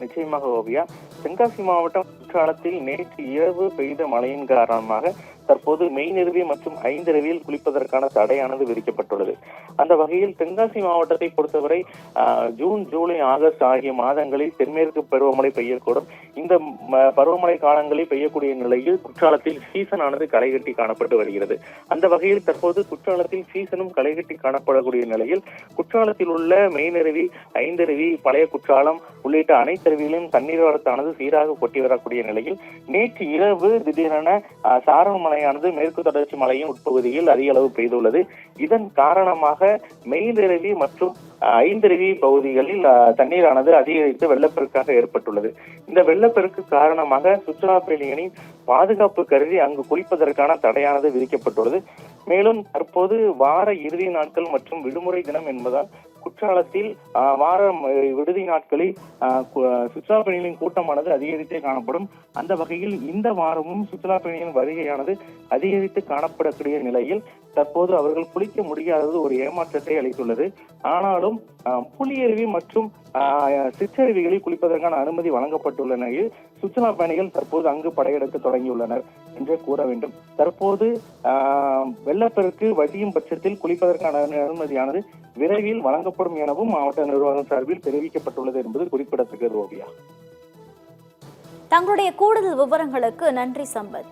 நிச்சயமாக ஓவியா. தென்காசி மாவட்டம் குற்றாலத்தில் நேற்று இரவு பெய்த மழையின் காரணமாக தற்போது மெய்நிறுவி மற்றும் ஐந்திரவியில் குளிப்பதற்கான தடையானது விதிக்கப்பட்டுள்ளது. அந்த வகையில் தென்காசி மாவட்டத்தை பொறுத்தவரை ஜூன், ஜூலை, ஆகஸ்ட் ஆகிய மாதங்களில் தென்மேற்கு பருவமழை பெய்யக்கூடும். இந்த பருவமழை காலங்களில் பெய்யக்கூடிய நிலையில் குற்றாலத்தில் சீசன் ஆனது களைகட்டி காணப்பட்டு வருகிறது. அந்த வகையில் தற்போது குற்றாலத்தில் சீசனும் களைகட்டி காணப்படக்கூடிய நிலையில் குற்றாலத்தில் உள்ள மெய்நிறுவி, ஐந்தருவி, பழைய குற்றாலம் உள்ளிட்ட அனைத்து அருவியிலும் தண்ணீர் வரத்தானது சீராக கொட்டி வரக்கூடிய நிலையில் நேற்று இரவு திடீரென சாரல் மழையானது மேற்கு தொடர்ச்சி மலையின் உட்பகுதியில் அதிக அளவு பெய்துள்ளது. இதன் காரணமாக மெய்நிறுவி மற்றும் ஐந்தருவி பகுதிகளில் தண்ணீரானது அதிகரித்து வெள்ளப்பெருக்காக ஏற்பட்டுள்ளது. இந்த வெள்ளப்பெருக்கு காரணமாக சுற்றுலா பயணிகளின் பாதுகாப்பு கருதி அங்கு குளிப்பதற்கான தடையானது விதிக்கப்பட்டுள்ளது. மேலும் தற்போது வார இறுதி நாட்கள் மற்றும் விடுமுறை தினம் என்பதால் குற்றாலத்தில் வார விடுதி நாட்களில் சுற்றுலா பயணிகளின் கூட்டமானது அதிகரித்தே காணப்படும். அந்த வகையில் இந்த வாரமும் சுற்றுலா பயணிகளின் வருகையானது அதிகரித்து காணப்படக்கூடிய நிலையில் தற்போது அவர்கள் குளிக்க முடியாதது ஒரு ஏமாற்றத்தை அளித்துள்ளது. ஆனாலும் புலியருவி மற்றும் சிற்றருவிகளில் குளிப்பதற்கான அனுமதி வழங்கப்பட்டுள்ள நிலையில் சுற்றுலா பயணிகள் தற்போது அங்கு படையெடுக்க தொடங்கியுள்ளனர் என்றே கூற வேண்டும். தற்போது வெள்ளப்பெருக்கு வடியும் பட்சத்தில் குளிப்பதற்கான அனுமதியானது விரைவில் வழங்கப்படும் எனவும் மாவட்ட நிர்வாகம் சார்பில் தெரிவிக்கப்பட்டுள்ளது என்பது குறிப்பிடத்தக்கது. ஓவியா, தங்களுடைய கூடுதல் விவரங்களுக்கு நன்றி சம்பத்.